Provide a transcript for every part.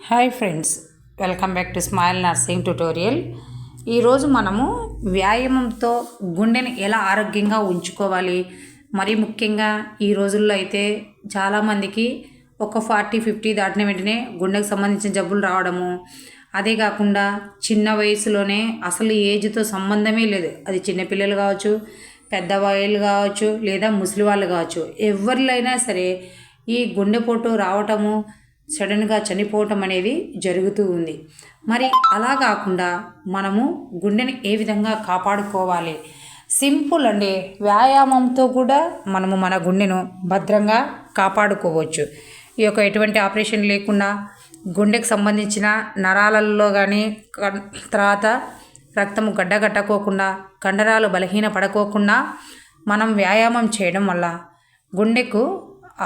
Hi friends, welcome back to smile nursing tutorial. ఈరోజు మనము వ్యాయామంతో గుండెని ఎలా ఆరోగ్యంగా ఉంచుకోవాలి, మరీ ముఖ్యంగా ఈ రోజుల్లో అయితే చాలామందికి ఒక 40-50 దాటిన వెంటనే గుండెకు సంబంధించిన జబ్బులు రావడము, అదే కాకుండా చిన్న వయసులోనే అసలు ఏజ్తో సంబంధమే లేదు. అది చిన్నపిల్లలు కావచ్చు, పెద్దవాళ్ళు కావచ్చు, లేదా ముసలి వాళ్ళు కావచ్చు, ఎవరిలైనా సరే ఈ గుండెపోటు రావటము, సడన్గా చనిపోవటం అనేది జరుగుతూ ఉంది. మరి అలా కాకుండా మనము గుండెని ఏ విధంగా కాపాడుకోవాలి? సింపుల్ అండి. వ్యాయామంతో కూడా మనము మన గుండెను భద్రంగా కాపాడుకోవచ్చు. ఈ యొక్క ఎటువంటి ఆపరేషన్ లేకుండా గుండెకు సంబంధించిన నరాలలో కానీ, తర్వాత రక్తము గడ్డగట్టకోకుండా, కండరాలు బలహీన పడకోకుండా మనం వ్యాయామం చేయడం వల్ల గుండెకు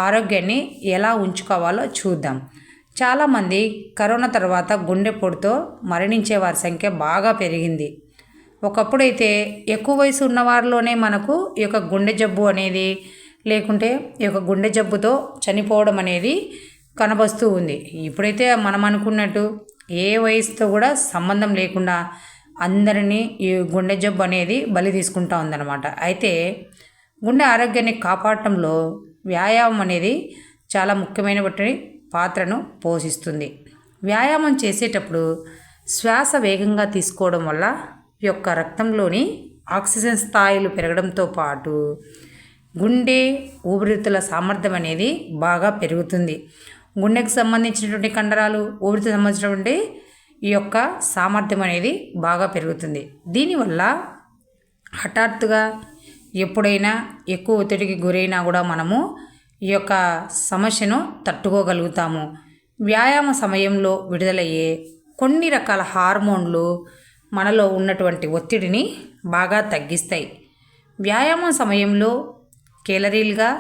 ఆరోగ్యాన్ని ఎలా ఉంచుకోవాలో చూద్దాం. చాలామంది కరోనా తర్వాత గుండెపోటుతో మరణించే వారి సంఖ్య బాగా పెరిగింది. ఒకప్పుడైతే ఎక్కువ వయసు ఉన్నవారిలోనే మనకు ఈ యొక్క గుండె జబ్బు అనేది, లేకుంటే ఈ యొక్క గుండె జబ్బుతో చనిపోవడం అనేది కనబస్తూ ఉంది. ఇప్పుడైతే మనం అనుకున్నట్టు ఏ వయసుతో కూడా సంబంధం లేకుండా అందరినీ ఈ గుండె జబ్బు అనేది బలి తీసుకుంటా ఉందన్నమాట. అయితే గుండె ఆరోగ్యాన్ని కాపాడటంలో వ్యాయామం అనేది చాలా ముఖ్యమైన పాత్రను పోషిస్తుంది. వ్యాయామం చేసేటప్పుడు శ్వాస వేగంగా తీసుకోవడం వల్ల ఈ యొక్క రక్తంలోని ఆక్సిజన్ స్థాయిలు పెరగడంతో పాటు గుండె ఊపిరితిత్తుల సామర్థ్యం అనేది బాగా పెరుగుతుంది. గుండెకు సంబంధించినటువంటి కండరాలు, ఊపిరితిత్తులకు సంబంధించినటువంటి ఈ యొక్క సామర్థ్యం అనేది బాగా పెరుగుతుంది. దీనివల్ల హఠాత్తుగా ఎప్పుడైనా ఎక్కువ ఒత్తిడికి గురైనా కూడా మనము ఈ యొక్క సమస్యను తట్టుకోగలుగుతాము. వ్యాయామ సమయంలో విడుదలయ్యే కొన్ని రకాల హార్మోన్లు మనలో ఉన్నటువంటి ఒత్తిడిని బాగా తగ్గిస్తాయి. వ్యాయామం సమయంలో కేలరీలుగా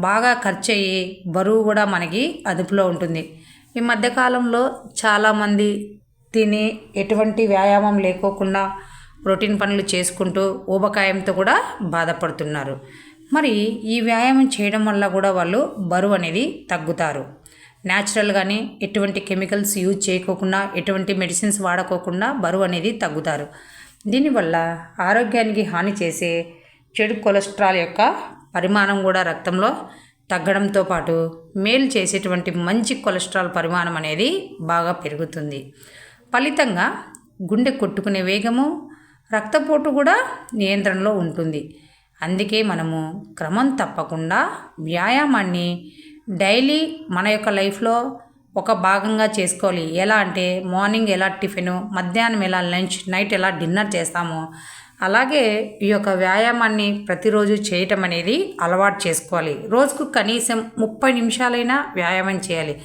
బాగా ఖర్చు అయ్యే బరువు కూడా మనకి అదుపులో ఉంటుంది. ఈ మధ్యకాలంలో చాలామంది తిని ఎటువంటి వ్యాయామం లేకోకుండా రొటీన్ పనులు చేసుకుంటూ ఊబకాయంతో కూడా బాధపడుతున్నారు. మరి ఈ వ్యాయామం చేయడం వల్ల కూడా వాళ్ళు బరువు అనేది తగ్గుతారు. న్యాచురల్గానే ఎటువంటి కెమికల్స్ యూజ్ చేయకోకుండా, ఎటువంటి మెడిసిన్స్ వాడుకోకుండా బరువు అనేది తగ్గుతారు. దీనివల్ల ఆరోగ్యానికి హాని చేసే చెడు కొలెస్ట్రాల్ యొక్క పరిమాణం కూడా రక్తంలో తగ్గడంతో పాటు మేలు చేసేటువంటి మంచి కొలెస్ట్రాల్ పరిమాణం అనేది బాగా పెరుగుతుంది. ఫలితంగా గుండె కొట్టుకునే వేగము, రక్తపోటు కూడా నియంత్రణలో ఉంటుంది. అందుకే మనము క్రమం తప్పకుండా వ్యాయామాన్ని డైలీ మన యొక్క లైఫ్లో ఒక భాగంగా చేసుకోవాలి. ఎలా అంటే మార్నింగ్ ఎలా టిఫిను, మధ్యాహ్నం ఎలా లంచ్, నైట్ ఎలా డిన్నర్ చేస్తామో అలాగే ఈ యొక్క వ్యాయామాన్ని ప్రతిరోజు చేయటం అనేది అలవాటు చేసుకోవాలి. రోజుకు కనీసం 30 నిమిషాలైనా వ్యాయామం చేయాలి.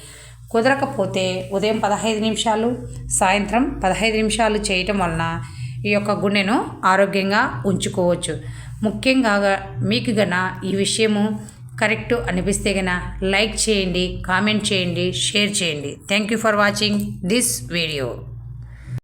కుదరకపోతే ఉదయం 15 నిమిషాలు, సాయంత్రం 15 నిమిషాలు చేయటం వలన ఈ యొక్క గుండెను ఆరోగ్యంగా ఉంచుకోవచ్చు. ముఖ్యంగా మీకు గన ఈ విషయము కరెక్ట్ అనిపిస్తే గన లైక్ చేయండి, కామెంట్ చేయండి, షేర్ చేయండి. Thank you for watching this video.